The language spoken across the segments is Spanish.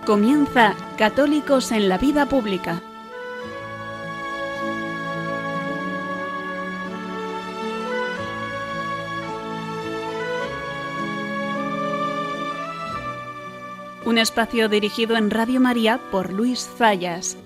Comienza Católicos en la Vida Pública. Un espacio dirigido en Radio María por Luis Zayas.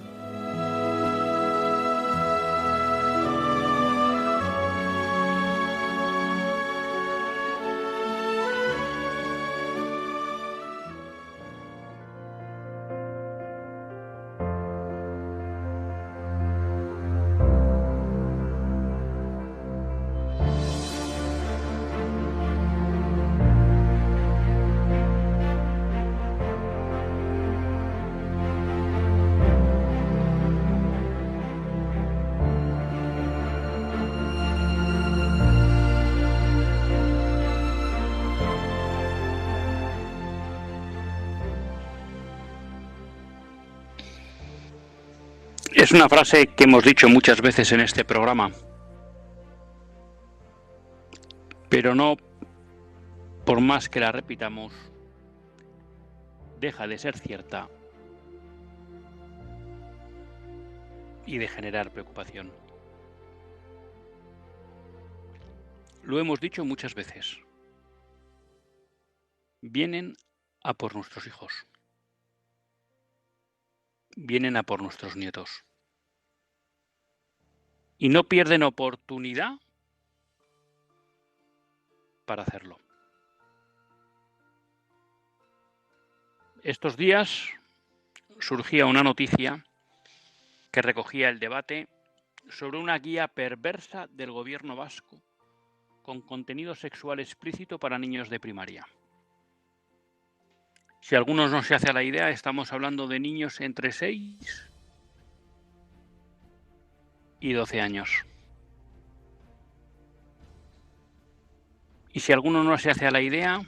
Es una frase que hemos dicho muchas veces en este programa, pero no por más que la repitamos, deja de ser cierta y de generar preocupación. Lo hemos dicho muchas veces. Vienen a por nuestros hijos. Vienen a por nuestros nietos. Y no pierden oportunidad para hacerlo. Estos días surgía una noticia que recogía el debate sobre una guía perversa del gobierno vasco con contenido sexual explícito para niños de primaria. Si alguno no se hace a la idea, estamos hablando de niños entre 6 y 12 años. Y si alguno no se hace a la idea,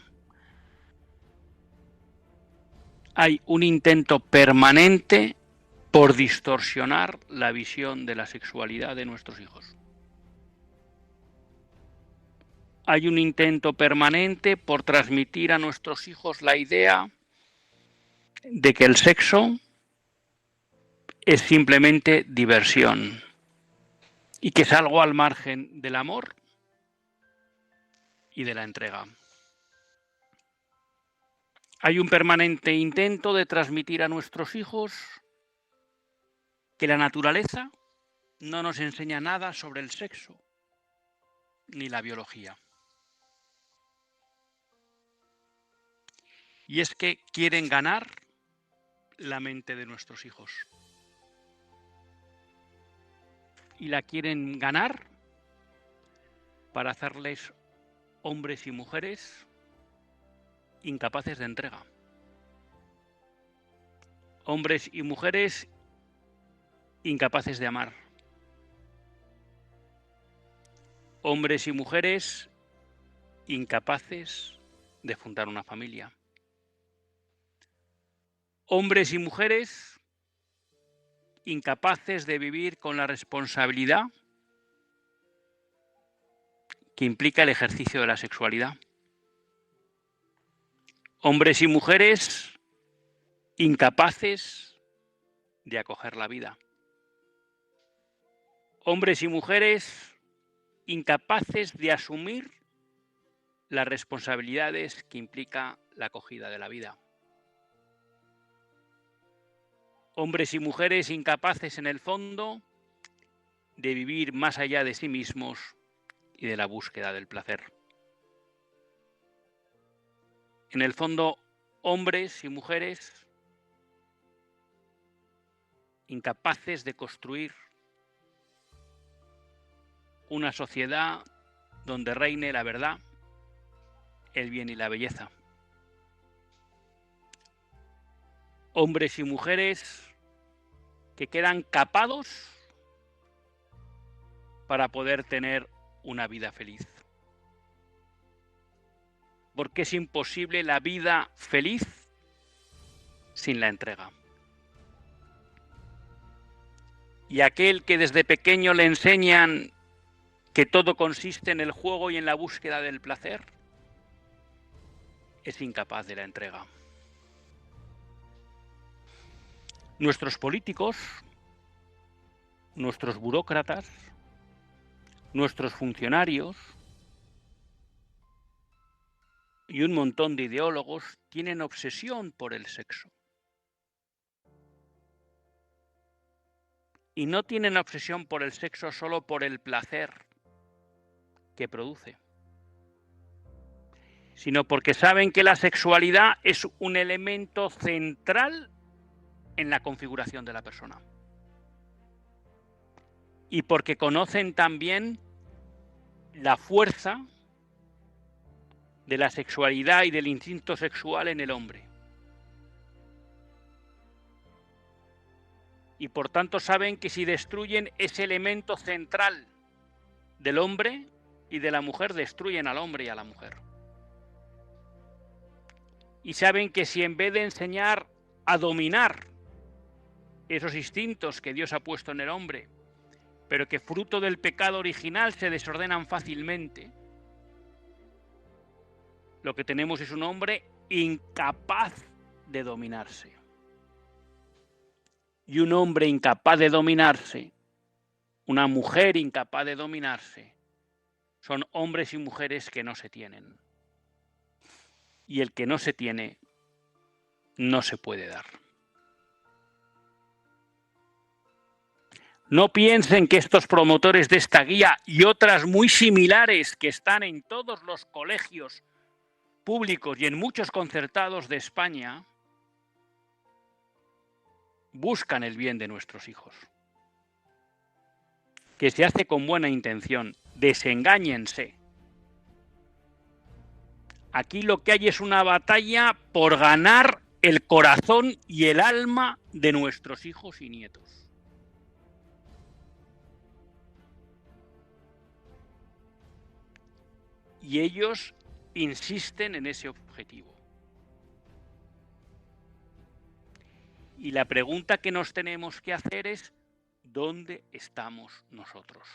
hay un intento permanente por distorsionar la visión de la sexualidad de nuestros hijos. Hay un intento permanente por transmitir a nuestros hijos la idea de que el sexo es simplemente diversión y que es algo al margen del amor y de la entrega. Hay un permanente intento de transmitir a nuestros hijos que la naturaleza no nos enseña nada sobre el sexo ni la biología. Y es que quieren ganar la mente de nuestros hijos. Y la quieren ganar para hacerles hombres y mujeres incapaces de entrega. Hombres y mujeres incapaces de amar. Hombres y mujeres incapaces de fundar una familia. Hombres y mujeres incapaces de vivir con la responsabilidad que implica el ejercicio de la sexualidad. Hombres y mujeres incapaces de acoger la vida. Hombres y mujeres incapaces de asumir las responsabilidades que implica la acogida de la vida. Hombres y mujeres incapaces, en el fondo, de vivir más allá de sí mismos y de la búsqueda del placer. En el fondo, hombres y mujeres incapaces de construir una sociedad donde reine la verdad, el bien y la belleza. Hombres y mujeres que quedan capados para poder tener una vida feliz. Porque es imposible la vida feliz sin la entrega. Y aquel que desde pequeño le enseñan que todo consiste en el juego y en la búsqueda del placer, es incapaz de la entrega. Nuestros políticos, nuestros burócratas, nuestros funcionarios y un montón de ideólogos tienen obsesión por el sexo. Y no tienen obsesión por el sexo solo por el placer que produce, sino porque saben que la sexualidad es un elemento central en la configuración de la persona. Y porque conocen también la fuerza de la sexualidad y del instinto sexual en el hombre. Y por tanto saben que si destruyen ese elemento central del hombre y de la mujer, destruyen al hombre y a la mujer. Y saben que si en vez de enseñar a dominar esos instintos que Dios ha puesto en el hombre, pero que fruto del pecado original se desordenan fácilmente, lo que tenemos es un hombre incapaz de dominarse. Y un hombre incapaz de dominarse, una mujer incapaz de dominarse, son hombres y mujeres que no se tienen. Y el que no se tiene, no se puede dar. No piensen que estos promotores de esta guía y otras muy similares que están en todos los colegios públicos y en muchos concertados de España buscan el bien de nuestros hijos. Que se hace con buena intención. Desengáñense. Aquí lo que hay es una batalla por ganar el corazón y el alma de nuestros hijos y nietos. Y ellos insisten en ese objetivo. Y la pregunta que nos tenemos que hacer es, ¿dónde estamos nosotros?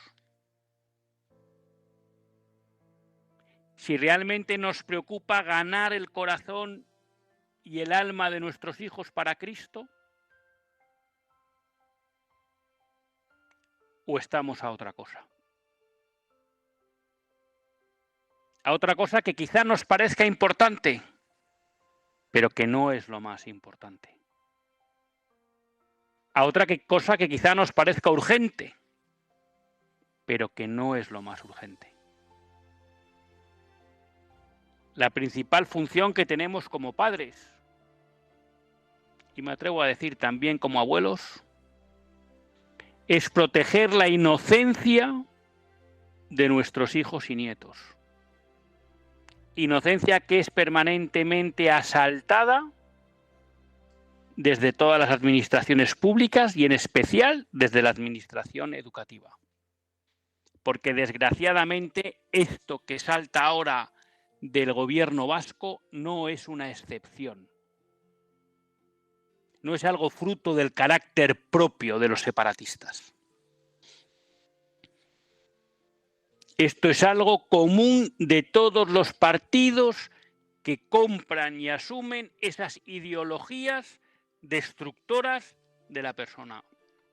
Si realmente nos preocupa ganar el corazón y el alma de nuestros hijos para Cristo, ¿o estamos a otra cosa? A otra cosa que quizá nos parezca importante, pero que no es lo más importante. A otra cosa que quizá nos parezca urgente, pero que no es lo más urgente. La principal función que tenemos como padres, y me atrevo a decir también como abuelos, es proteger la inocencia de nuestros hijos y nietos. Inocencia que es permanentemente asaltada desde todas las administraciones públicas y en especial desde la administración educativa. Porque desgraciadamente esto que salta ahora del gobierno vasco no es una excepción. No es algo fruto del carácter propio de los separatistas. Esto es algo común de todos los partidos que compran y asumen esas ideologías destructoras de la persona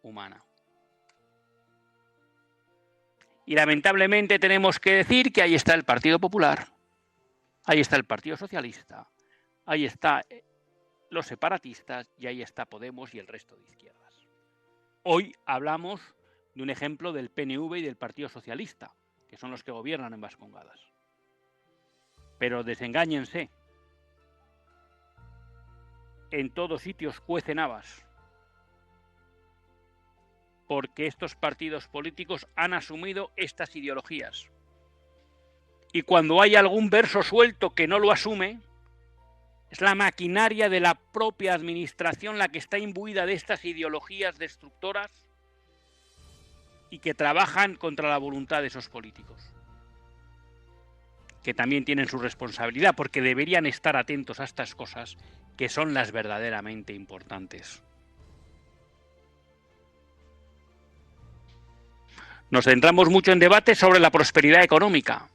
humana. Y lamentablemente tenemos que decir que ahí está el Partido Popular, ahí está el Partido Socialista, ahí está los separatistas y ahí está Podemos y el resto de izquierdas. Hoy hablamos de un ejemplo del PNV y del Partido Socialista, que son los que gobiernan en Vascongadas. Pero desengáñense. En todos sitios cuecen habas. Porque estos partidos políticos han asumido estas ideologías. Y cuando hay algún verso suelto que no lo asume, es la maquinaria de la propia administración la que está imbuida de estas ideologías destructoras y que trabajan contra la voluntad de esos políticos, que también tienen su responsabilidad porque deberían estar atentos a estas cosas que son las verdaderamente importantes. Nos centramos mucho en debates sobre la prosperidad económica,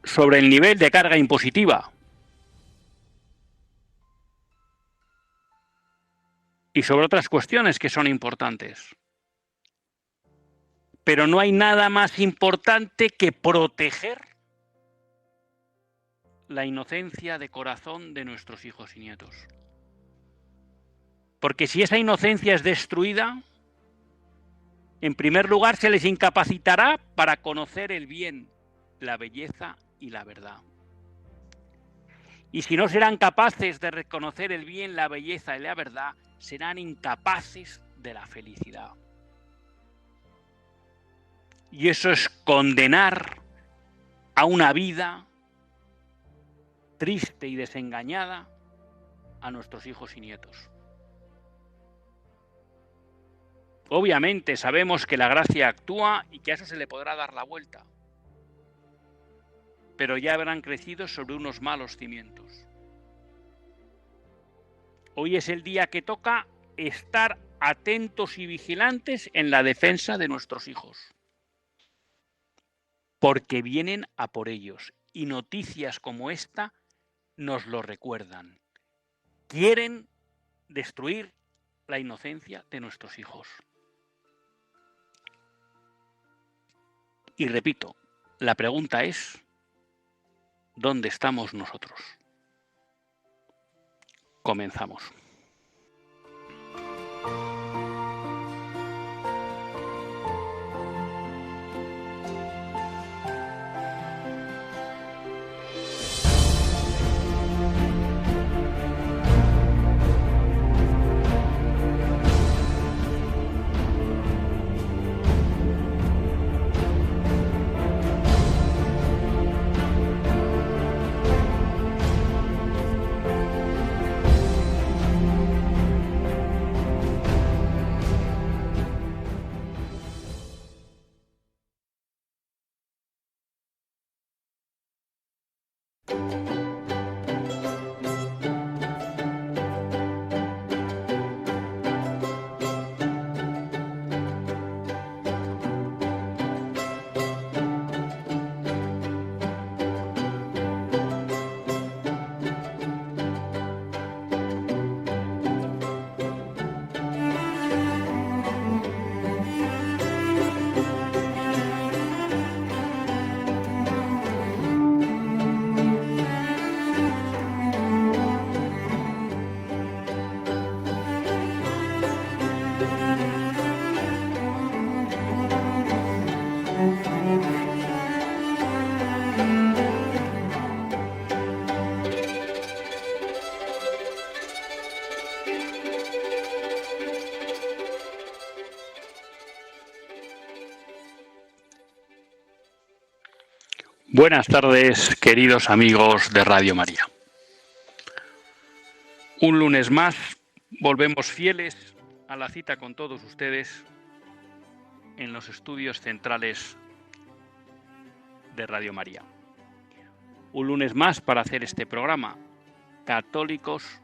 sobre el nivel de carga impositiva. y sobre otras cuestiones que son importantes. Pero no hay nada más importante que proteger la inocencia de corazón de nuestros hijos y nietos. Porque si esa inocencia es destruida, en primer lugar se les incapacitará para conocer el bien, la belleza y la verdad. Y si no serán capaces de reconocer el bien, la belleza y la verdad, serán incapaces de la felicidad. Y eso es condenar a una vida triste y desengañada a nuestros hijos y nietos. Obviamente sabemos que la gracia actúa y que a eso se le podrá dar la vuelta, pero ya habrán crecido sobre unos malos cimientos. Hoy es el día que toca estar atentos y vigilantes en la defensa de nuestros hijos, porque vienen a por ellos y noticias como esta nos lo recuerdan. Quieren destruir la inocencia de nuestros hijos. Y repito, la pregunta es, ¿dónde estamos nosotros? Comenzamos. Buenas tardes, queridos amigos de Radio María. Un lunes más volvemos fieles a la cita con todos ustedes en los estudios centrales de Radio María. Un lunes más para hacer este programa, Católicos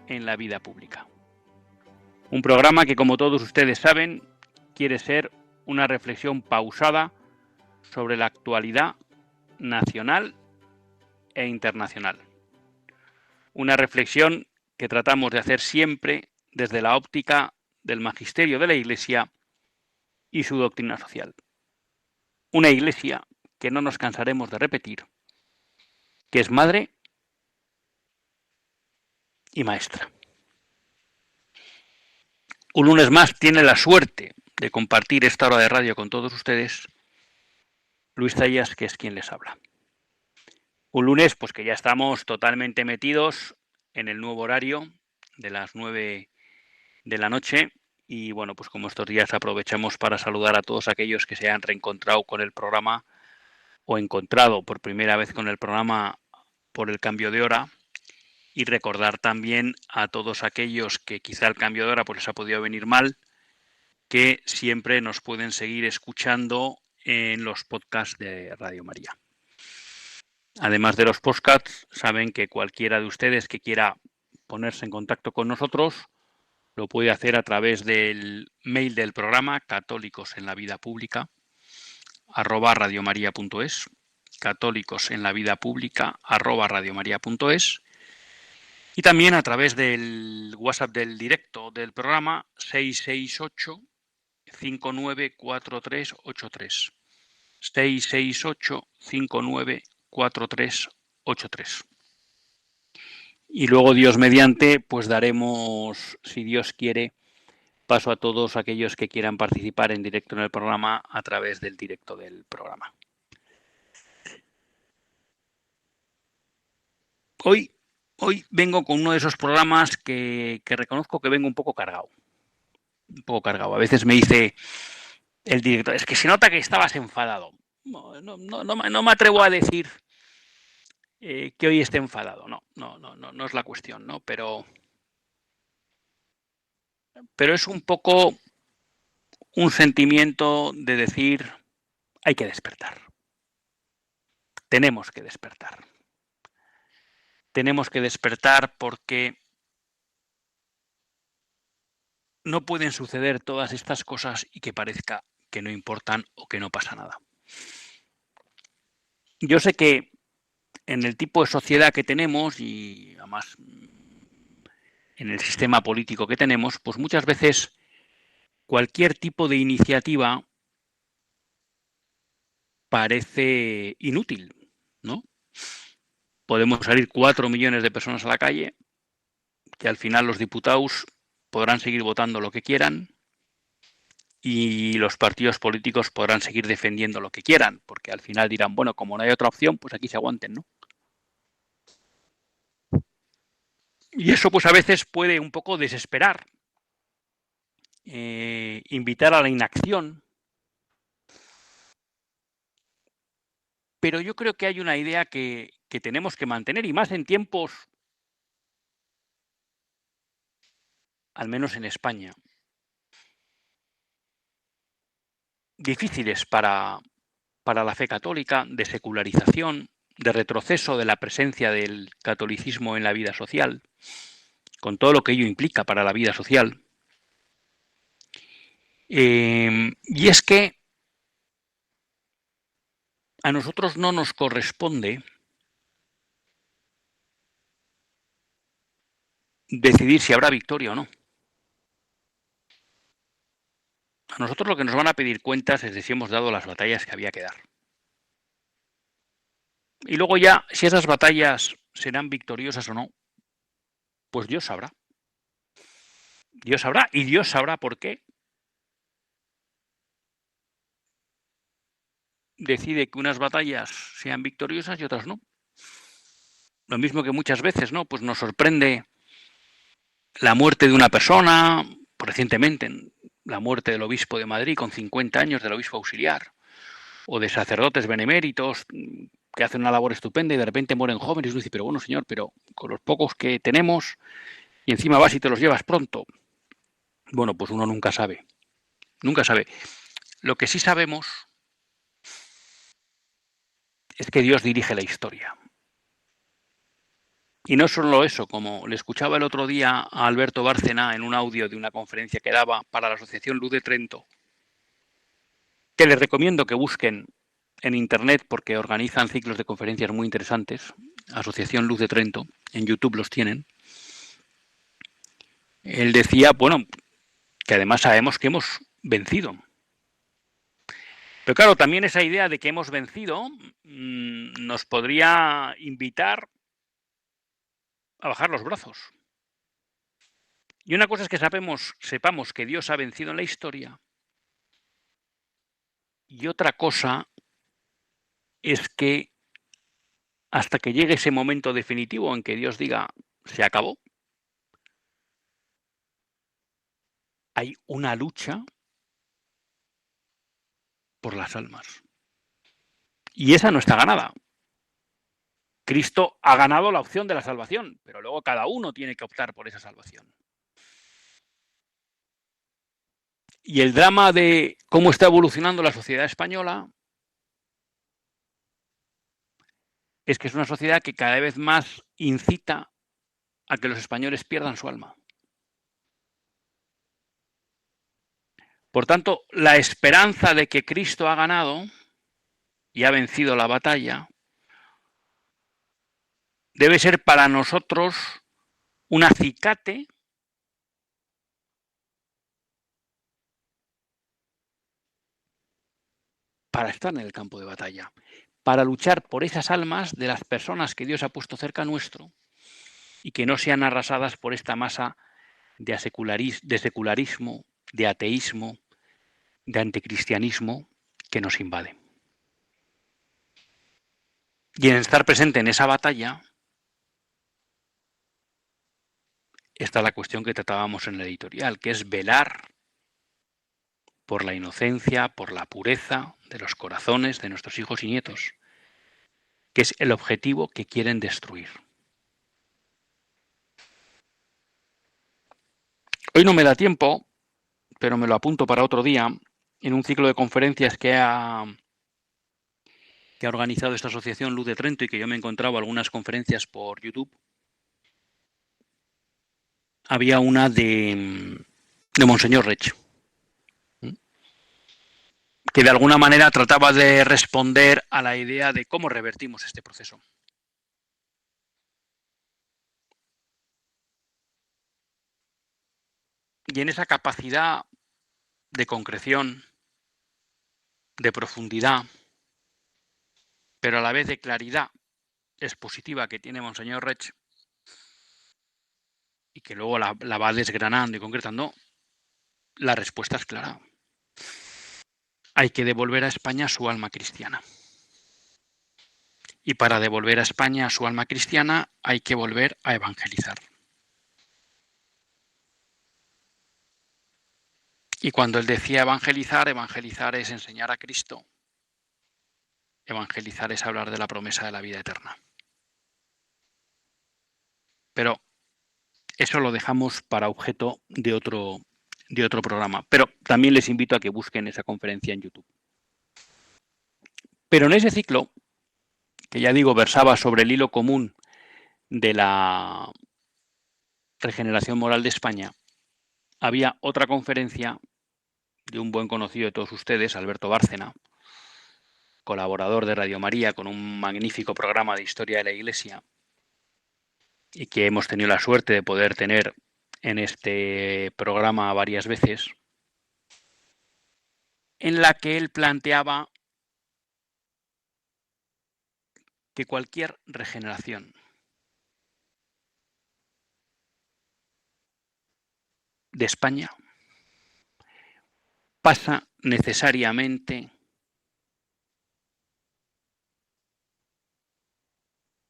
en la Vida Pública. Un programa que, como todos ustedes saben, quiere ser una reflexión pausada sobre la actualidad nacional e internacional. Una reflexión que tratamos de hacer siempre desde la óptica del magisterio de la Iglesia y su doctrina social. Una Iglesia que no nos cansaremos de repetir, que es madre y maestra. Un lunes más tiene la suerte de compartir esta hora de radio con todos ustedes Luis Zayas, que es quien les habla. Un lunes pues que ya estamos totalmente metidos en el nuevo horario de las 9 de la noche y bueno, pues como estos días aprovechamos para saludar a todos aquellos que se han reencontrado con el programa o encontrado por primera vez con el programa por el cambio de hora y recordar también a todos aquellos que quizá el cambio de hora pues les ha podido venir mal, que siempre nos pueden seguir escuchando en los podcasts de Radio María. Además de los podcasts, saben que cualquiera de ustedes que quiera ponerse en contacto con nosotros lo puede hacer a través del mail del programa católicosenlavidapublica @radiomaria.es, católicosenlavidapublica @radiomaria.es, Y también a través del WhatsApp del directo del programa 668 594383. 668 594383. Y luego, Dios mediante, pues daremos, si Dios quiere, paso a todos aquellos que quieran participar en directo en el programa a través del directo del programa. Hoy vengo con uno de esos programas que reconozco que vengo un poco cargado. A veces me dice el director, es que se nota que estabas enfadado. No me atrevo a decir que hoy esté enfadado. No es la cuestión, ¿no? Pero es un poco un sentimiento de decir, hay que despertar. Tenemos que despertar. Tenemos que despertar porque no pueden suceder todas estas cosas y que parezca que no importan o que no pasa nada. Yo sé que en el tipo de sociedad que tenemos y además en el sistema político que tenemos, pues muchas veces cualquier tipo de iniciativa parece inútil, ¿no? Podemos salir 4 millones de personas a la calle, que al final los diputados podrán seguir votando lo que quieran y los partidos políticos podrán seguir defendiendo lo que quieran, porque al final dirán, bueno, como no hay otra opción, pues aquí se aguanten, ¿no? Y eso pues a veces puede un poco desesperar, invitar a la inacción. Pero yo creo que hay una idea que tenemos que mantener, y más en tiempos, al menos en España, difíciles para la fe católica, de secularización, de retroceso de la presencia del catolicismo en la vida social, con todo lo que ello implica para la vida social. Y es que a nosotros no nos corresponde decidir si habrá victoria o no. A nosotros lo que nos van a pedir cuentas es de si hemos dado las batallas que había que dar. Y luego ya, si esas batallas serán victoriosas o no, pues Dios sabrá. Dios sabrá, y Dios sabrá por qué decide que unas batallas sean victoriosas y otras no. Lo mismo que muchas veces, ¿no? Pues nos sorprende la muerte de una persona, recientemente la muerte del obispo de Madrid con 50 años, del obispo auxiliar, o de sacerdotes beneméritos que hacen una labor estupenda y de repente mueren jóvenes. Y uno dice, pero bueno, señor, pero con los pocos que tenemos y encima vas y te los llevas pronto. Bueno, pues uno nunca sabe. Nunca sabe. Lo que sí sabemos es que Dios dirige la historia. Y no solo eso, como le escuchaba el otro día a Alberto Bárcena en un audio de una conferencia que daba para la Asociación Luz de Trento, que les recomiendo que busquen en internet porque organizan ciclos de conferencias muy interesantes, Asociación Luz de Trento, en YouTube los tienen. Él decía, bueno, que además sabemos que hemos vencido. Pero claro, también esa idea de que hemos vencido nos podría invitar a bajar los brazos. Y una cosa es que sepamos que Dios ha vencido en la historia, y otra cosa es que hasta que llegue ese momento definitivo en que Dios diga, se acabó, hay una lucha por las almas. Y esa no está ganada. Cristo ha ganado la opción de la salvación, pero luego cada uno tiene que optar por esa salvación. Y el drama de cómo está evolucionando la sociedad española es que es una sociedad que cada vez más incita a que los españoles pierdan su alma. Por tanto, la esperanza de que Cristo ha ganado y ha vencido la batalla debe ser para nosotros un acicate para estar en el campo de batalla, para luchar por esas almas de las personas que Dios ha puesto cerca nuestro y que no sean arrasadas por esta masa de secularismo, de ateísmo, de anticristianismo que nos invade. Y en estar presente en esa batalla está la cuestión que tratábamos en la editorial, que es velar por la inocencia, por la pureza de los corazones de nuestros hijos y nietos, que es el objetivo que quieren destruir. Hoy no me da tiempo, pero me lo apunto para otro día, en un ciclo de conferencias que ha organizado esta asociación Luz de Trento y que yo me he encontrado algunas conferencias por YouTube. Había una de Monseñor Rech, que de alguna manera trataba de responder a la idea de cómo revertimos este proceso. Y en esa capacidad de concreción, de profundidad, pero a la vez de claridad expositiva que tiene Monseñor Rech, y que luego la va desgranando y concretando, la respuesta es clara. Hay que devolver a España su alma cristiana. Y para devolver a España su alma cristiana hay que volver a evangelizar. Y cuando él decía evangelizar, evangelizar es enseñar a Cristo. Evangelizar es hablar de la promesa de la vida eterna. Pero eso lo dejamos para objeto de otro programa. Pero también les invito a que busquen esa conferencia en YouTube. Pero en ese ciclo, que ya digo, versaba sobre el hilo común de la regeneración moral de España, había otra conferencia de un buen conocido de todos ustedes, Alberto Bárcena, colaborador de Radio María con un magnífico programa de historia de la Iglesia y que hemos tenido la suerte de poder tener en este programa varias veces, en la que él planteaba que cualquier regeneración de España pasa necesariamente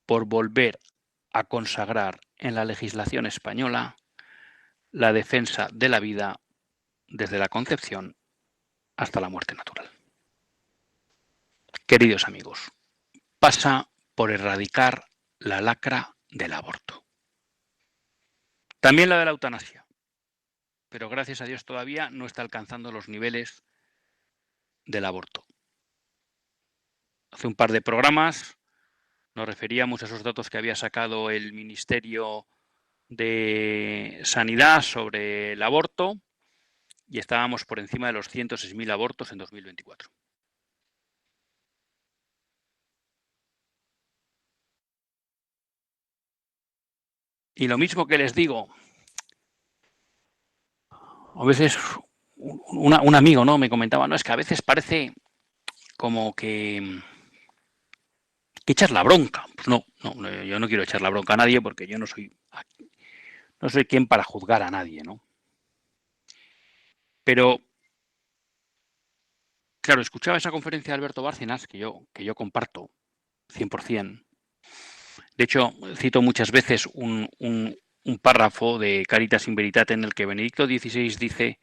por volver a consagrar en la legislación española la defensa de la vida desde la concepción hasta la muerte natural. Queridos amigos, pasa por erradicar la lacra del aborto. También la de la eutanasia, pero gracias a Dios todavía no está alcanzando los niveles del aborto. Hace un par de programas nos referíamos a esos datos que había sacado el Ministerio de Sanidad sobre el aborto y estábamos por encima de los 106.000 abortos en 2024. Y lo mismo que les digo, a veces un amigo, ¿no?, me comentaba, no, es que a veces parece como que echas la bronca. Pues no, yo no quiero echar la bronca a nadie porque yo no soy quien para juzgar a nadie, ¿no? Pero, claro, escuchaba esa conferencia de Alberto Bárcenas, que yo comparto 100%. De hecho, cito muchas veces un párrafo de Caritas in Veritate en el que Benedicto XVI dice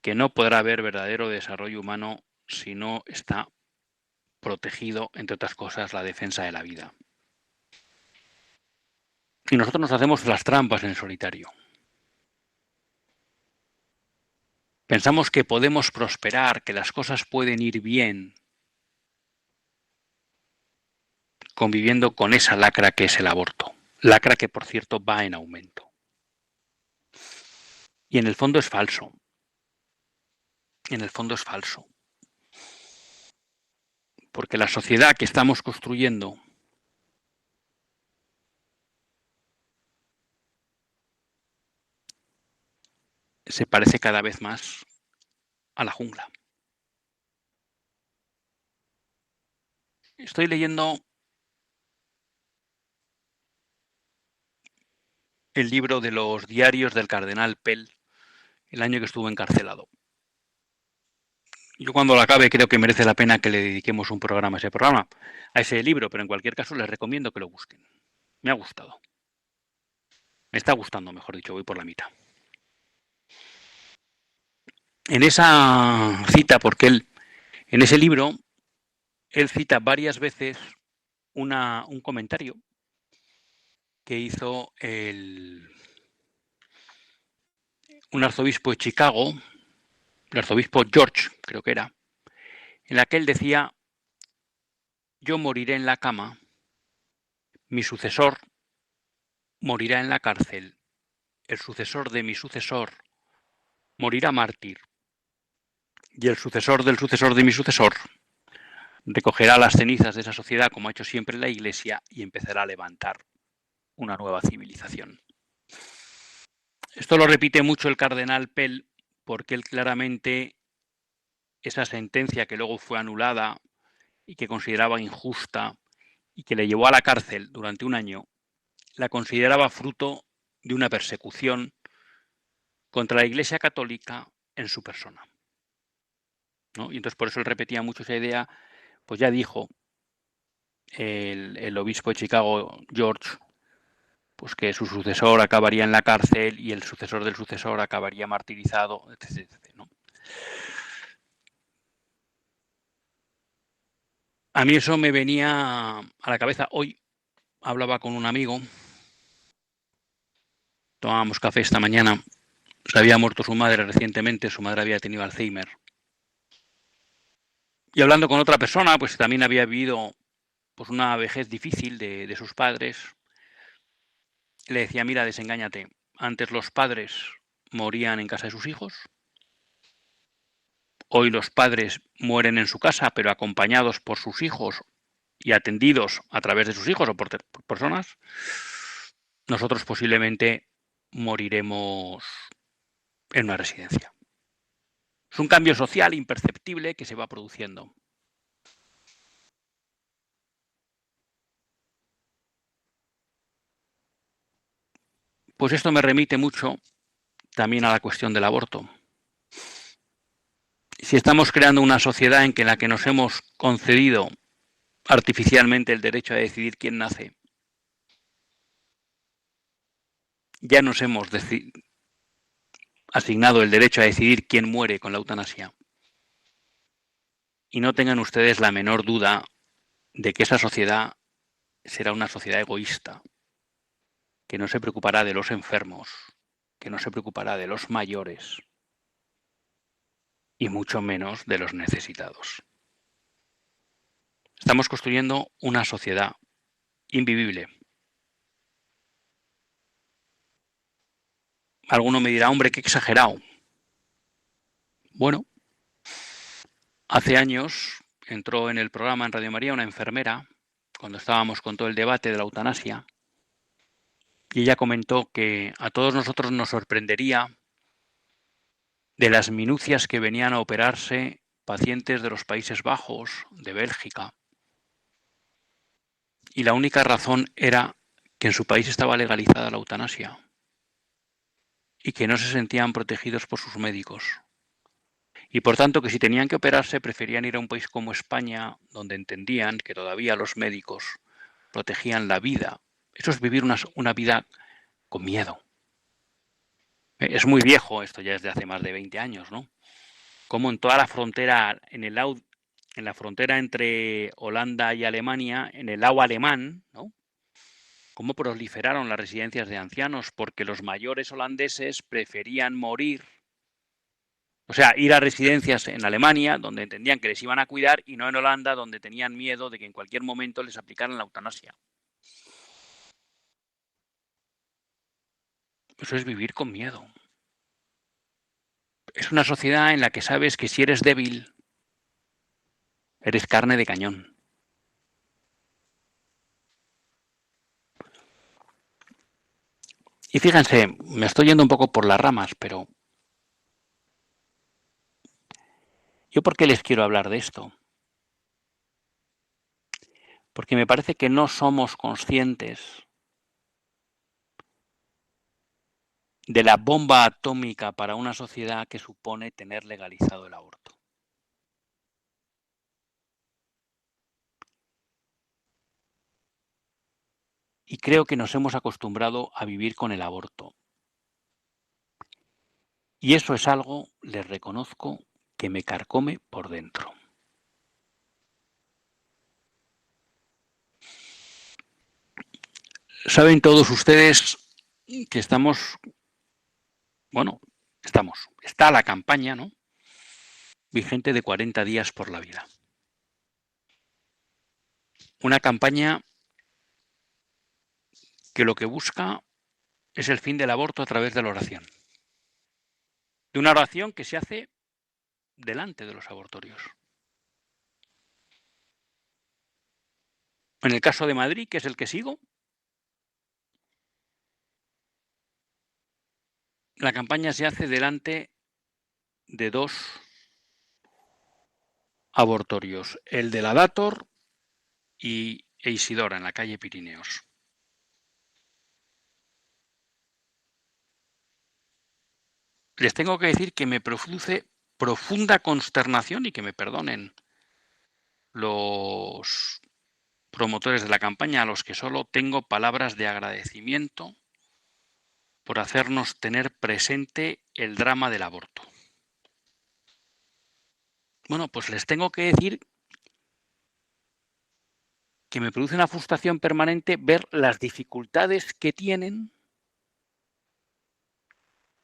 que no podrá haber verdadero desarrollo humano si no está protegido, entre otras cosas, la defensa de la vida. Y nosotros nos hacemos las trampas en solitario. Pensamos que podemos prosperar, que las cosas pueden ir bien, conviviendo con esa lacra que es el aborto. Lacra que, por cierto, va en aumento. Y en el fondo es falso. Porque la sociedad que estamos construyendo se parece cada vez más a la jungla. Estoy leyendo el libro de los diarios del cardenal Pell, el año que estuvo encarcelado. Yo cuando lo acabe creo que merece la pena que le dediquemos un programa a ese libro, pero en cualquier caso les recomiendo que lo busquen. Me ha gustado. Me está gustando, mejor dicho, voy por la mitad. En esa cita, porque en ese libro, él cita varias veces un comentario que hizo un arzobispo de Chicago, el arzobispo George, creo que era, en la que él decía: yo moriré en la cama, mi sucesor morirá en la cárcel, el sucesor de mi sucesor morirá mártir, y el sucesor del sucesor de mi sucesor recogerá las cenizas de esa sociedad, como ha hecho siempre la Iglesia, y empezará a levantar una nueva civilización. Esto lo repite mucho el cardenal Pell, porque él claramente, esa sentencia que luego fue anulada y que consideraba injusta y que le llevó a la cárcel durante un año, la consideraba fruto de una persecución contra la Iglesia Católica en su persona, ¿no? Y entonces por eso él repetía mucho esa idea. Pues ya dijo el obispo de Chicago, George, pues que su sucesor acabaría en la cárcel y el sucesor del sucesor acabaría martirizado, etc. ¿no? A mí eso me venía a la cabeza. Hoy hablaba con un amigo, tomábamos café esta mañana, se había muerto su madre recientemente, su madre había tenido Alzheimer. Y hablando con otra persona, pues también había vivido pues una vejez difícil de sus padres, le decía: mira, desengáñate, antes los padres morían en casa de sus hijos, hoy los padres mueren en su casa, pero acompañados por sus hijos y atendidos a través de sus hijos o por personas. Nosotros posiblemente moriremos en una residencia. Es un cambio social imperceptible que se va produciendo. Pues esto me remite mucho también a la cuestión del aborto. Si estamos creando una sociedad en la que nos hemos concedido artificialmente el derecho a decidir quién nace, ya nos hemos asignado el derecho a decidir quién muere con la eutanasia. Y no tengan ustedes la menor duda de que esa sociedad será una sociedad egoísta, que no se preocupará de los enfermos, que no se preocupará de los mayores y mucho menos de los necesitados. Estamos construyendo una sociedad invivible. Alguno me dirá: hombre, qué exagerado. Bueno, hace años entró en el programa en Radio María una enfermera, cuando estábamos con todo el debate de la eutanasia, y ella comentó que a todos nosotros nos sorprendería de las minucias que venían a operarse pacientes de los Países Bajos, de Bélgica, y la única razón era que en su país estaba legalizada la eutanasia y que no se sentían protegidos por sus médicos. Y por tanto que si tenían que operarse preferían ir a un país como España, donde entendían que todavía los médicos protegían la vida. Eso es vivir una vida con miedo. Es muy viejo, esto ya es de hace más de 20 años, ¿no? Como en toda la frontera, en la frontera entre Holanda y Alemania, en el lado alemán, ¿no? Cómo proliferaron las residencias de ancianos, porque los mayores holandeses preferían morir, o sea, ir a residencias en Alemania, donde entendían que les iban a cuidar, y no en Holanda, donde tenían miedo de que en cualquier momento les aplicaran la eutanasia. Eso es vivir con miedo. Es una sociedad en la que sabes que si eres débil, eres carne de cañón. Y fíjense, me estoy yendo un poco por las ramas, pero ¿Yo por qué les quiero hablar de esto? Porque me parece que no somos conscientes de la bomba atómica para una sociedad que supone tener legalizado el aborto. Y creo que nos hemos acostumbrado a vivir con el aborto. Y eso es algo, les reconozco, que me carcome por dentro. Saben todos ustedes que está la campaña, ¿no?, vigente de 40 días por la vida. Una campaña que lo que busca es el fin del aborto a través de la oración. De una oración que se hace delante de los abortorios. En el caso de Madrid, que es el que sigo, la campaña se hace delante de 2 abortorios, el de la Dator e Isidora, en la calle Pirineos. Les tengo que decir que me produce profunda consternación, y que me perdonen los promotores de la campaña, a los que solo tengo palabras de agradecimiento por hacernos tener presente el drama del aborto. Bueno, pues les tengo que decir que me produce una frustración permanente ver las dificultades que tienen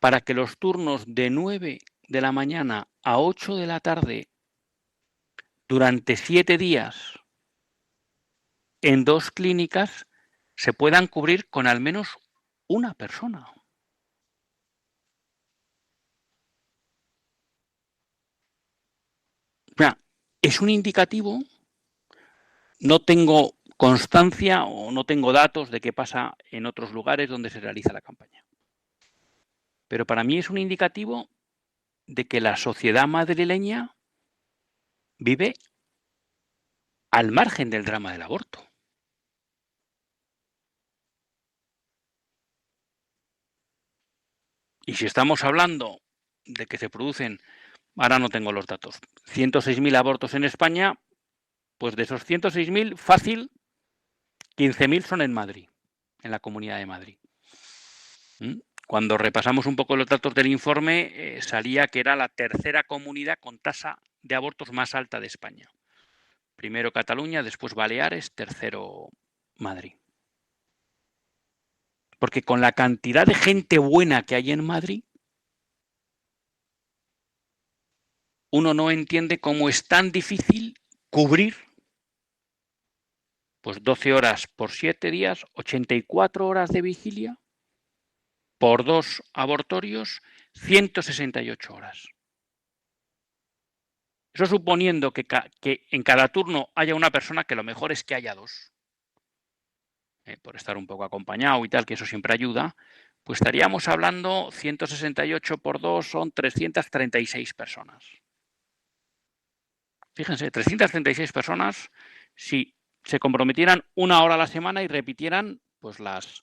para que los turnos de 9 de la mañana a 8 de la tarde durante 7 días en 2 clínicas se puedan cubrir con al menos una persona. O sea, es un indicativo. No tengo constancia o no tengo datos de qué pasa en otros lugares donde se realiza la campaña. Pero para mí es un indicativo de que la sociedad madrileña vive al margen del drama del aborto. Y si estamos hablando de que se producen, ahora no tengo los datos, 106.000 abortos en España, pues de esos 106.000, fácil, 15.000 son en Madrid, en la Comunidad de Madrid. Cuando repasamos un poco los datos del informe, salía que era la tercera comunidad con tasa de abortos más alta de España. Primero Cataluña, después Baleares, tercero Madrid. Porque con la cantidad de gente buena que hay en Madrid, uno no entiende cómo es tan difícil cubrir pues 12 horas por 7 días, 84 horas de vigilia, por 2 abortorios, 168 horas. Eso suponiendo que en cada turno haya una persona, que lo mejor es que haya 2, por estar un poco acompañado y tal, que eso siempre ayuda, pues estaríamos hablando 168 por 2 son 336 personas. Fíjense, 336 personas, si se comprometieran 1 hora a la semana y repitieran pues las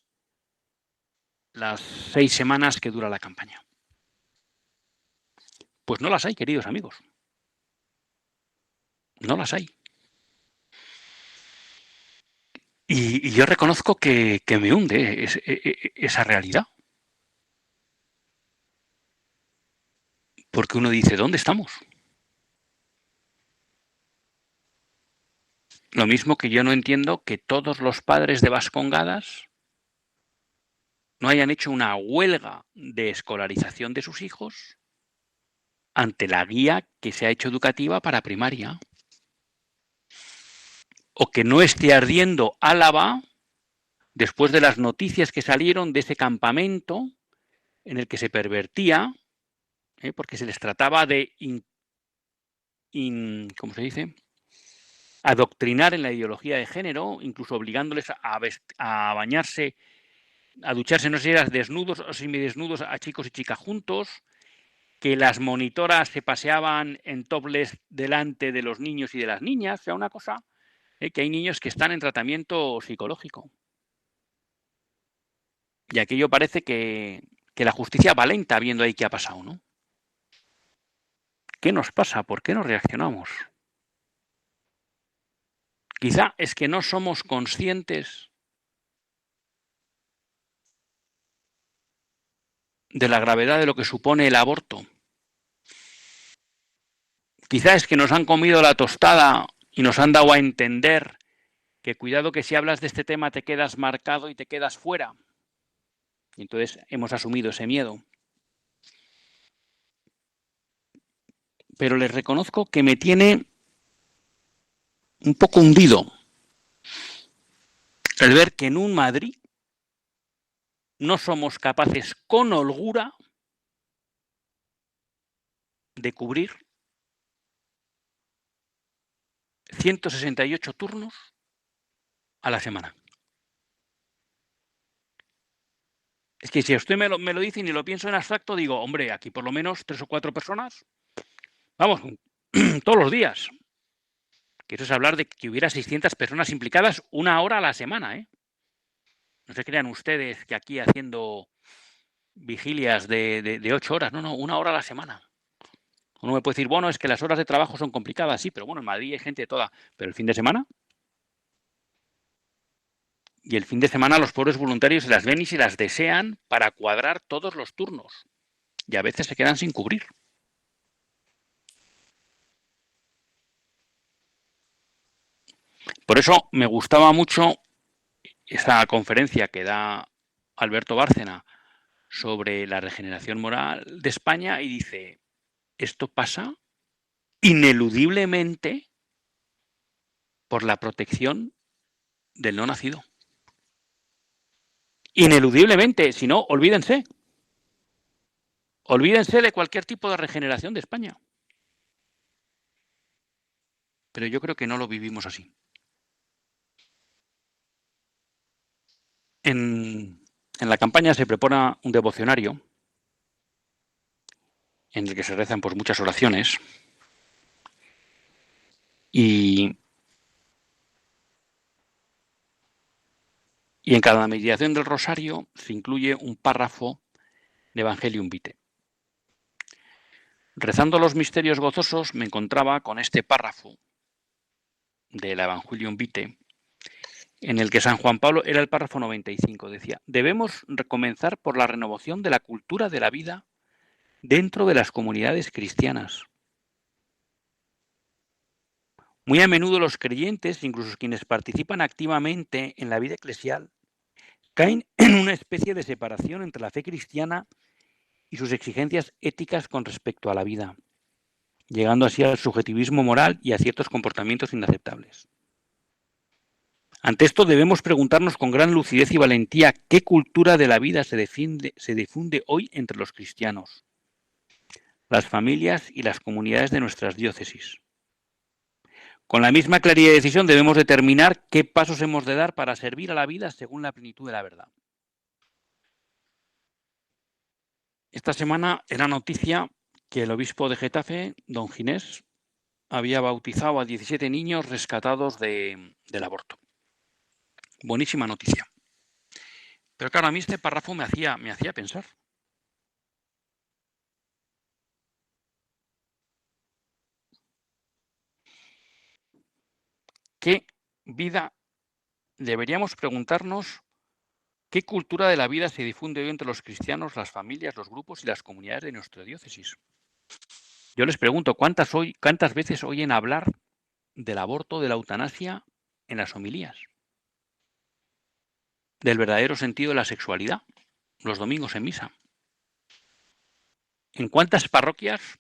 6 semanas que dura la campaña. Pues no las hay, queridos amigos. No las hay. Y yo reconozco que me hunde esa realidad. Porque uno dice, ¿dónde estamos? Lo mismo que yo no entiendo que todos los padres de Vascongadas no hayan hecho una huelga de escolarización de sus hijos ante la guía que se ha hecho educativa para primaria. O que no esté ardiendo Álava después de las noticias que salieron de ese campamento en el que se pervertía, porque se les trataba de, ¿cómo se dice?, adoctrinar en la ideología de género, incluso obligándoles a bañarse, a ducharse, no sé si eran desnudos o semidesnudos, a chicos y chicas juntos, que las monitoras se paseaban en topless delante de los niños y de las niñas, o sea, una cosa, que hay niños que están en tratamiento psicológico. Y aquello parece que la justicia va lenta viendo ahí qué ha pasado, ¿no? ¿Qué nos pasa? ¿Por qué no reaccionamos? Quizá es que no somos conscientes de la gravedad de lo que supone el aborto. Quizá es que nos han comido la tostada y nos han dado a entender que cuidado que si hablas de este tema te quedas marcado y te quedas fuera. Y entonces hemos asumido ese miedo. Pero les reconozco que me tiene un poco hundido el ver que en un Madrid no somos capaces con holgura de cubrir 168 turnos a la semana. Es que si a usted me lo dice y ni lo pienso en abstracto, digo, hombre, aquí por lo menos 3 o 4 personas, vamos, todos los días. Que eso es hablar de que hubiera 600 personas implicadas 1 hora a la semana, ¿eh? No se crean ustedes que aquí haciendo vigilias de 8 horas, no, 1 hora a la semana. Uno me puede decir, bueno, es que las horas de trabajo son complicadas, sí, pero bueno, en Madrid hay gente toda. Pero el fin de semana. Y el fin de semana los pobres voluntarios se las ven y se las desean para cuadrar todos los turnos. Y a veces se quedan sin cubrir. Por eso me gustaba mucho esa conferencia que da Alberto Bárcena sobre la regeneración moral de España y dice, esto pasa ineludiblemente por la protección del no nacido. Ineludiblemente, si no, olvídense. Olvídense de cualquier tipo de regeneración de España. Pero yo creo que no lo vivimos así. En la campaña se prepara un devocionario en el que se rezan pues, muchas oraciones y en cada meditación del rosario se incluye un párrafo de Evangelium Vitae. Rezando los misterios gozosos me encontraba con este párrafo del Evangelium Vitae en el que San Juan Pablo, era el párrafo 95, decía, debemos recomenzar por la renovación de la cultura de la vida dentro de las comunidades cristianas. Muy a menudo los creyentes, incluso quienes participan activamente en la vida eclesial, caen en una especie de separación entre la fe cristiana y sus exigencias éticas con respecto a la vida, llegando así al subjetivismo moral y a ciertos comportamientos inaceptables. Ante esto debemos preguntarnos con gran lucidez y valentía qué cultura de la vida se difunde hoy entre los cristianos, las familias y las comunidades de nuestras diócesis. Con la misma claridad y decisión debemos determinar qué pasos hemos de dar para servir a la vida según la plenitud de la verdad. Esta semana era noticia que el obispo de Getafe, don Ginés, había bautizado a 17 niños rescatados del aborto. Buenísima noticia. Pero claro, a mí este párrafo me hacía pensar. ¿Qué vida? Deberíamos preguntarnos qué cultura de la vida se difunde hoy entre los cristianos, las familias, los grupos y las comunidades de nuestra diócesis. Yo les pregunto, ¿cuántas veces oyen hablar del aborto, de la eutanasia en las homilías? Del verdadero sentido de la sexualidad, los domingos en misa. ¿En cuántas parroquias?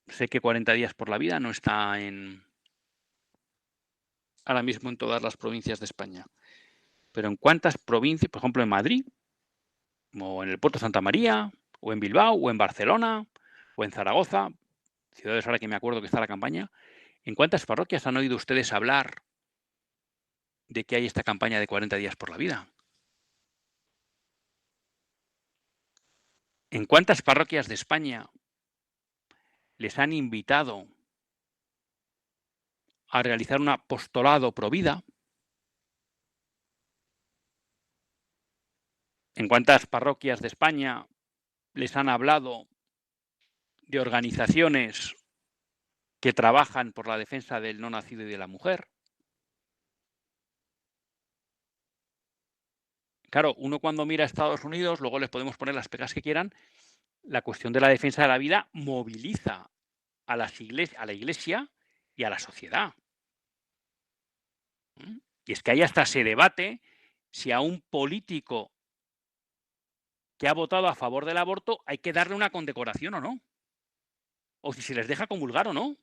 Sé que 40 días por la vida no está ahora mismo en todas las provincias de España. Pero en cuántas provincias, por ejemplo en Madrid, o en el Puerto de Santa María, o en Bilbao, o en Barcelona, o en Zaragoza, ciudades ahora que me acuerdo que está la campaña, ¿en cuántas parroquias han oído ustedes hablar de que hay esta campaña de 40 días por la vida? ¿En cuántas parroquias de España les han invitado a realizar un apostolado pro vida? ¿En cuántas parroquias de España les han hablado de organizaciones que trabajan por la defensa del no nacido y de la mujer? Claro, uno cuando mira a Estados Unidos, luego les podemos poner las pegas que quieran, la cuestión de la defensa de la vida moviliza a la Iglesia y a la sociedad. Y es que ahí hasta se debate si a un político que ha votado a favor del aborto hay que darle una condecoración o no. O si se les deja comulgar o no.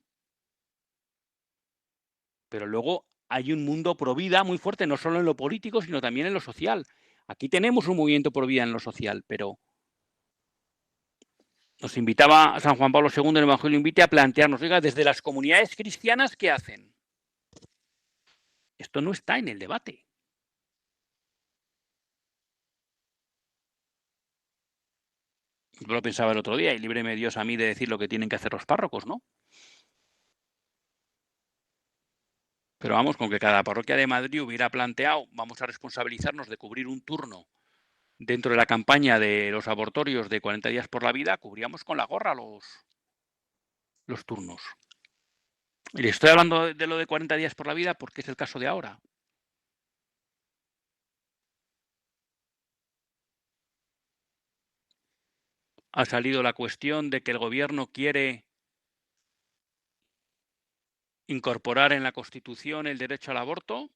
Pero luego hay un mundo pro vida muy fuerte, no solo en lo político, sino también en lo social. Aquí tenemos un movimiento pro vida en lo social, pero nos invitaba San Juan Pablo II en el Evangelio Invite a plantearnos, oiga, desde las comunidades cristianas, ¿qué hacen? Esto no está en el debate. Yo lo pensaba el otro día y líbreme Dios a mí de decir lo que tienen que hacer los párrocos, ¿no? Pero vamos, con que cada parroquia de Madrid hubiera planteado, vamos a responsabilizarnos de cubrir un turno dentro de la campaña de los abortorios de 40 días por la vida, cubríamos con la gorra los turnos. Y le estoy hablando de lo de 40 días por la vida porque es el caso de ahora. Ha salido la cuestión de que el gobierno quiere incorporar en la Constitución el derecho al aborto.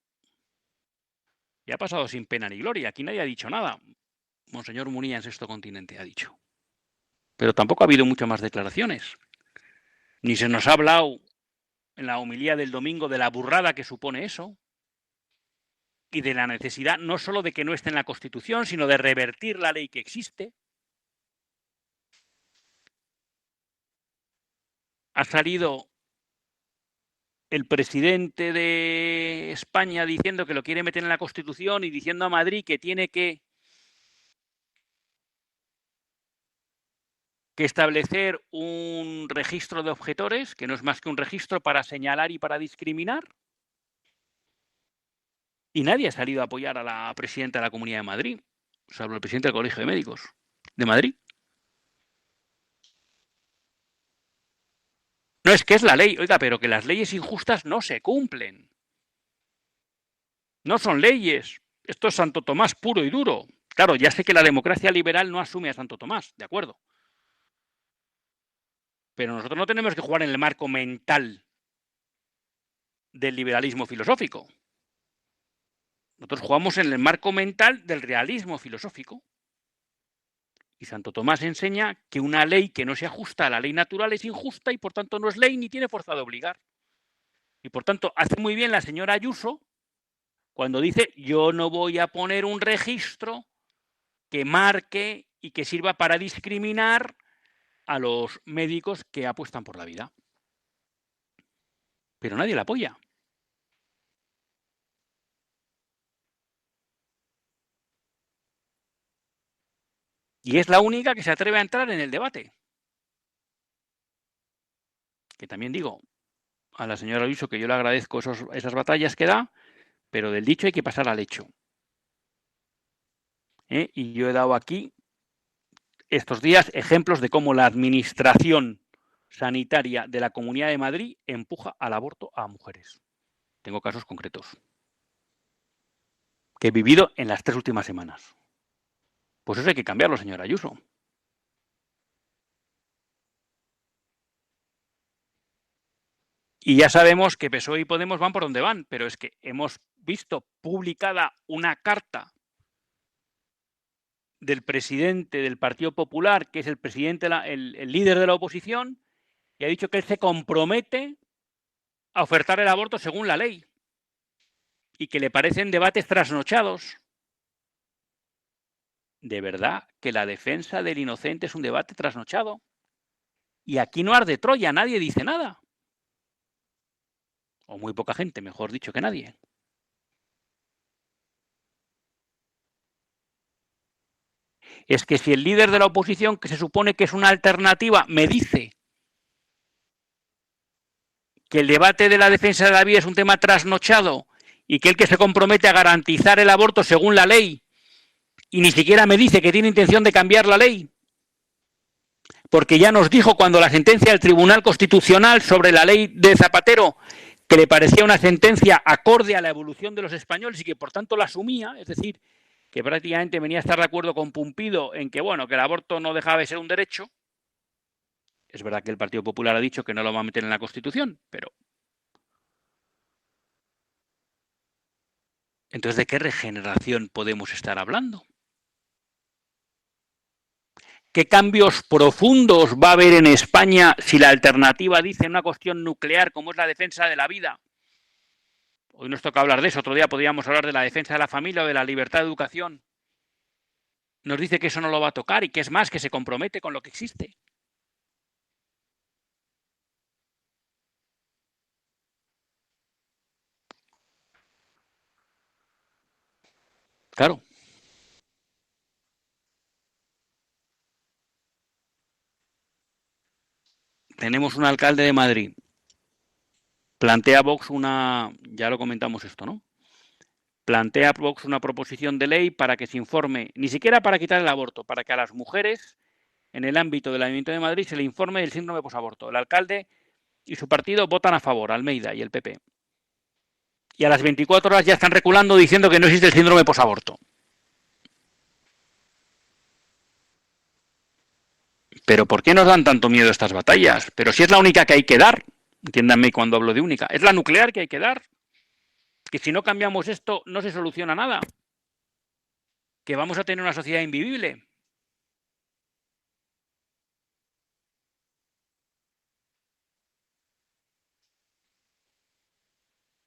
Y ha pasado sin pena ni gloria. Aquí nadie ha dicho nada. Monseñor Munilla en Sexto Continente ha dicho. Pero tampoco ha habido muchas más declaraciones. Ni se nos ha hablado en la homilía del domingo de la burrada que supone eso y de la necesidad no solo de que no esté en la Constitución, sino de revertir la ley que existe. Ha salido el presidente de España diciendo que lo quiere meter en la Constitución y diciendo a Madrid que tiene que establecer un registro de objetores, que no es más que un registro para señalar y para discriminar. Y nadie ha salido a apoyar a la presidenta de la Comunidad de Madrid, salvo el presidente del Colegio de Médicos de Madrid. No es que es la ley, oiga, pero que las leyes injustas no se cumplen. No son leyes. Esto es Santo Tomás puro y duro. Claro, ya sé que la democracia liberal no asume a Santo Tomás, de acuerdo. Pero nosotros no tenemos que jugar en el marco mental del liberalismo filosófico. Nosotros jugamos en el marco mental del realismo filosófico. Y Santo Tomás enseña que una ley que no se ajusta a la ley natural es injusta y por tanto no es ley ni tiene fuerza de obligar. Y por tanto hace muy bien la señora Ayuso cuando dice yo no voy a poner un registro que marque y que sirva para discriminar a los médicos que apuestan por la vida. Pero nadie la apoya. Y es la única que se atreve a entrar en el debate. Que también digo a la señora Ayuso que yo le agradezco esas batallas que da, pero del dicho hay que pasar al hecho. Y yo he dado aquí estos días ejemplos de cómo la administración sanitaria de la Comunidad de Madrid empuja al aborto a mujeres. Tengo casos concretos que he vivido en las 3 últimas semanas. Pues eso hay que cambiarlo, señora Ayuso. Y ya sabemos que PSOE y Podemos van por donde van, pero es que hemos visto publicada una carta del presidente del Partido Popular, que es el presidente, el líder de la oposición, y ha dicho que él se compromete a ofertar el aborto según la ley y que le parecen debates trasnochados. ¿De verdad que la defensa del inocente es un debate trasnochado? Y aquí no arde Troya, nadie dice nada. O muy poca gente, mejor dicho que nadie. es que si el líder de la oposición, que se supone que es una alternativa, me dice que el debate de la defensa de la vida es un tema trasnochado y que el que se compromete a garantizar el aborto según la ley y ni siquiera me dice que tiene intención de cambiar la ley, porque ya nos dijo cuando la sentencia del Tribunal Constitucional sobre la ley de Zapatero que le parecía una sentencia acorde a la evolución de los españoles y que por tanto la asumía, es decir, que prácticamente venía a estar de acuerdo con Pumpido en que, bueno, que el aborto no dejaba de ser un derecho. Es verdad que el Partido Popular ha dicho que no lo va a meter en la Constitución, pero... Entonces, ¿de qué regeneración podemos estar hablando? ¿Qué cambios profundos va a haber en España si la alternativa dice una cuestión nuclear como es la defensa de la vida? Hoy nos toca hablar de eso, otro día podríamos hablar de la defensa de la familia o de la libertad de educación. Nos dice que eso no lo va a tocar y que es más, que se compromete con lo que existe. Claro. Tenemos un alcalde de Madrid. Plantea Vox una... Ya lo comentamos esto, ¿no? Plantea Vox una proposición de ley para que se informe, ni siquiera para quitar el aborto, para que a las mujeres, en el ámbito del Ayuntamiento de Madrid, se le informe del síndrome posaborto. El alcalde y su partido votan a favor, Almeida y el PP. Y a las 24 horas ya están reculando diciendo que no existe el síndrome posaborto. Pero ¿por qué nos dan tanto miedo estas batallas? Pero si es la única que hay que dar, entiéndanme cuando hablo de única, es la nuclear que hay que dar. Que si no cambiamos esto no se soluciona nada. Que vamos a tener una sociedad invivible.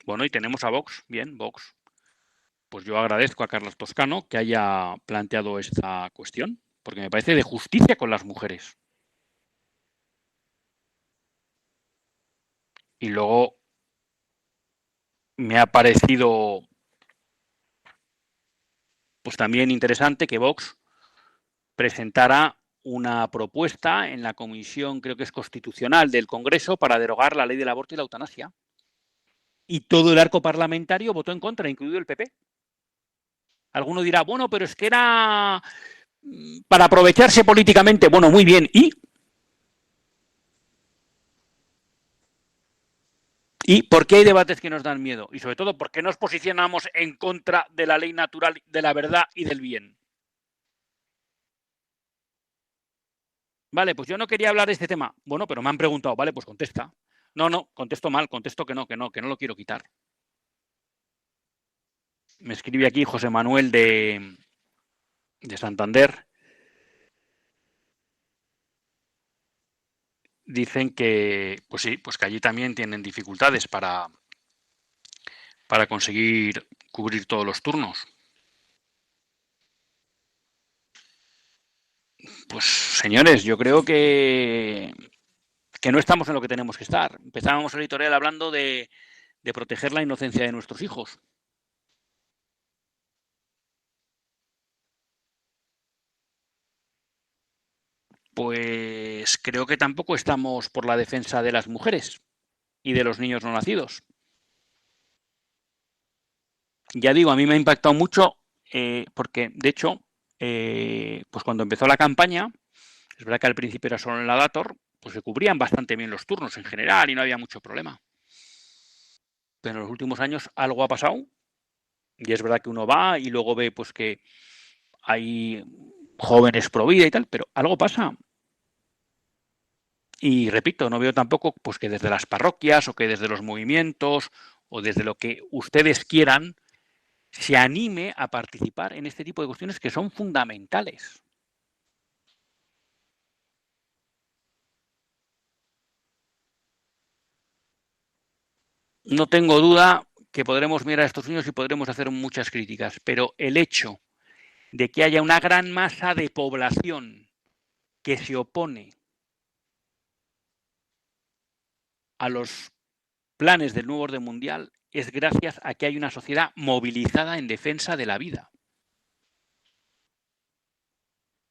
Bueno, y tenemos a Vox, bien, Vox. Pues yo agradezco a Carlos Toscano que haya planteado esta cuestión, porque me parece de justicia con las mujeres. Y luego me ha parecido pues también interesante que Vox presentara una propuesta en la comisión, creo que es constitucional, del Congreso para derogar la ley del aborto y la eutanasia. Y todo el arco parlamentario votó en contra, incluido el PP. Alguno dirá, bueno, pero es que era para aprovecharse políticamente. Bueno, muy bien. ¿Y por qué hay debates que nos dan miedo? Y sobre todo, ¿por qué nos posicionamos en contra de la ley natural, de la verdad y del bien? Vale, pues yo no quería hablar de este tema. Bueno, pero me han preguntado, vale, pues contesta. No, contesto mal, contesto que no lo quiero quitar. Me escribe aquí José Manuel de Santander. Dicen que, pues sí, pues que allí también tienen dificultades para conseguir cubrir todos los turnos. Pues señores, yo creo que no estamos en lo que tenemos que estar. Empezábamos el editorial hablando de proteger la inocencia de nuestros hijos. Pues creo que tampoco estamos por la defensa de las mujeres y de los niños no nacidos. Ya digo, a mí me ha impactado mucho porque, de hecho, pues cuando empezó la campaña, es verdad que al principio era solo en la Dator, pues se cubrían bastante bien los turnos en general y no había mucho problema. Pero en los últimos años algo ha pasado y es verdad que uno va y luego ve pues que hay jóvenes pro vida y tal, pero algo pasa. Y repito, no veo tampoco pues que desde las parroquias o que desde los movimientos o desde lo que ustedes quieran se anime a participar en este tipo de cuestiones que son fundamentales. No tengo duda que podremos mirar a estos niños y podremos hacer muchas críticas, pero el hecho de que haya una gran masa de población que se opone a los planes del nuevo orden mundial es gracias a que hay una sociedad movilizada en defensa de la vida.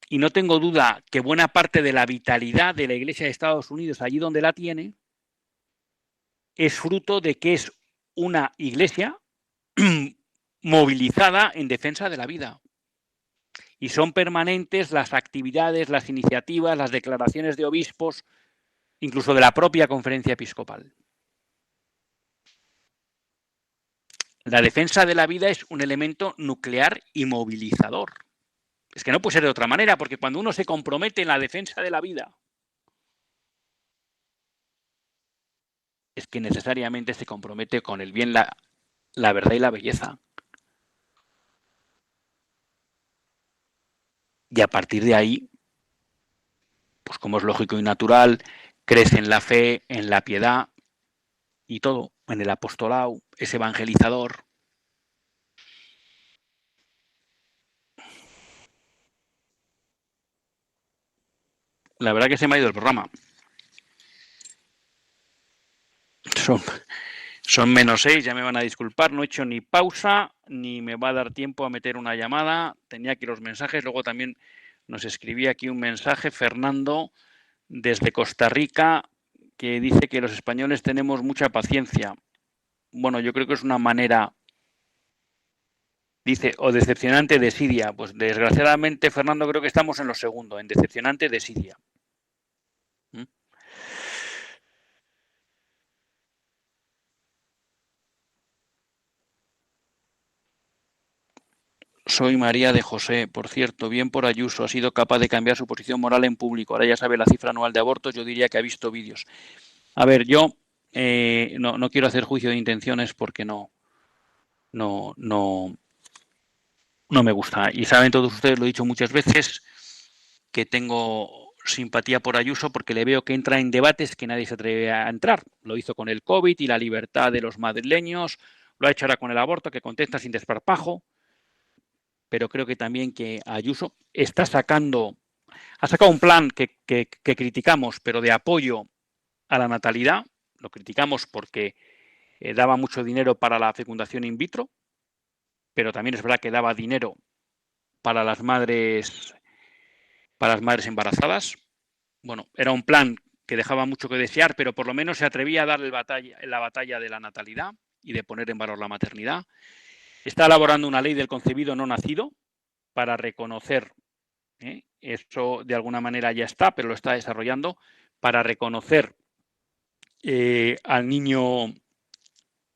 y no tengo duda que buena parte de la vitalidad de la Iglesia de Estados Unidos, allí donde la tiene, es fruto de que es una iglesia movilizada en defensa de la vida. Y son permanentes las actividades, las iniciativas, las declaraciones de obispos, incluso de la propia conferencia episcopal. La defensa de la vida es un elemento nuclear y movilizador. Es que no puede ser de otra manera, porque cuando uno se compromete en la defensa de la vida, es que necesariamente se compromete con el bien, la verdad y la belleza. Y a partir de ahí, pues como es lógico y natural, crece en la fe, en la piedad y todo, en el apostolado, es evangelizador. La verdad que se me ha ido el programa. Son -6, ya me van a disculpar, no he hecho ni pausa, ni me va a dar tiempo a meter una llamada. Tenía aquí los mensajes, luego también nos escribía aquí un mensaje, Fernando, desde Costa Rica, que dice que los españoles tenemos mucha paciencia. Bueno, yo creo que es una manera, dice, o decepcionante desidia. Pues desgraciadamente, Fernando, creo que estamos en lo segundo, en decepcionante desidia. Soy María de José, por cierto, bien por Ayuso, ha sido capaz de cambiar su posición moral en público. Ahora ya sabe la cifra anual de abortos, yo diría que ha visto vídeos. A ver, yo no quiero hacer juicio de intenciones porque no me gusta. Y saben todos ustedes, lo he dicho muchas veces, que tengo simpatía por Ayuso porque le veo que entra en debates que nadie se atreve a entrar. Lo hizo con el COVID y la libertad de los madrileños, lo ha hecho ahora con el aborto, que contesta sin desparpajo. Pero creo que también que Ayuso ha sacado un plan que criticamos, pero de apoyo a la natalidad. Lo criticamos porque daba mucho dinero para la fecundación in vitro, pero también es verdad que daba dinero para las madres embarazadas. Bueno, era un plan que dejaba mucho que desear, pero por lo menos se atrevía a dar la batalla de la natalidad y de poner en valor la maternidad. Está elaborando una ley del concebido no nacido para reconocer, eso de alguna manera ya está, pero lo está desarrollando, para reconocer al niño,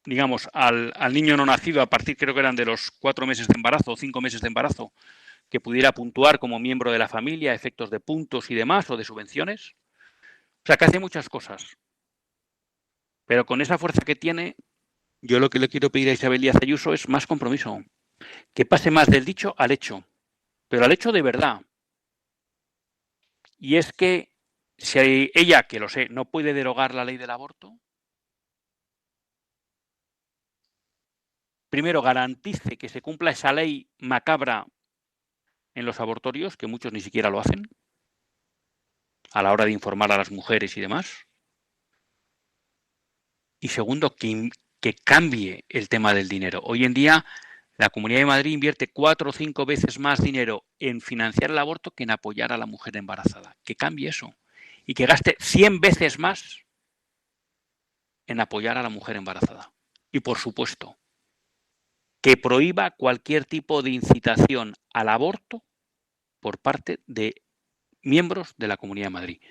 digamos, al niño no nacido a partir, creo que eran de los 4 meses de embarazo o 5 meses de embarazo, que pudiera puntuar como miembro de la familia, efectos de puntos y demás, o de subvenciones. O sea, que hace muchas cosas. Pero con esa fuerza que tiene, yo lo que le quiero pedir a Isabel Díaz Ayuso es más compromiso. Que pase más del dicho al hecho. Pero al hecho de verdad. Y es que si ella, que lo sé, no puede derogar la ley del aborto, primero garantice que se cumpla esa ley macabra en los abortorios, que muchos ni siquiera lo hacen, a la hora de informar a las mujeres y demás. Y segundo, que cambie el tema del dinero. Hoy en día, la Comunidad de Madrid invierte 4 o 5 veces más dinero en financiar el aborto que en apoyar a la mujer embarazada. Que cambie eso. Y que gaste 100 veces más en apoyar a la mujer embarazada. Y por supuesto, que prohíba cualquier tipo de incitación al aborto por parte de miembros de la Comunidad de Madrid.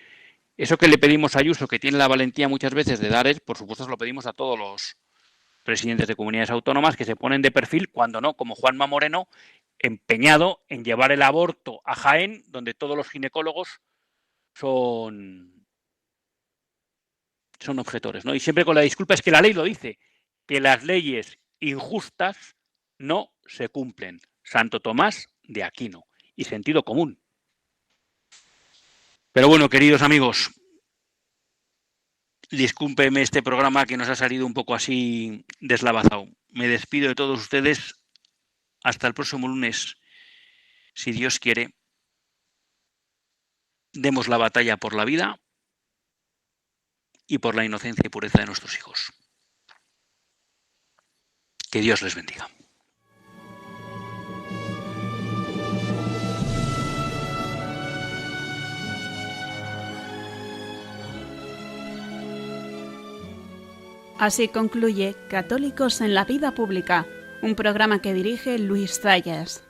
Eso que le pedimos a Ayuso, que tiene la valentía muchas veces de dar, por supuesto se lo pedimos a todos los presidentes de comunidades autónomas que se ponen de perfil, cuando no, como Juanma Moreno, empeñado en llevar el aborto a Jaén, donde todos los ginecólogos son objetores, ¿no? Y siempre con la disculpa, es que la ley lo dice, que las leyes injustas no se cumplen. Santo Tomás de Aquino. Y sentido común. Pero bueno, queridos amigos, discúlpeme este programa que nos ha salido un poco así deslavazado. Me despido de todos ustedes hasta el próximo lunes, si Dios quiere. Demos la batalla por la vida y por la inocencia y pureza de nuestros hijos. Que Dios les bendiga. Así concluye Católicos en la Vida Pública, un programa que dirige Luis Zayas.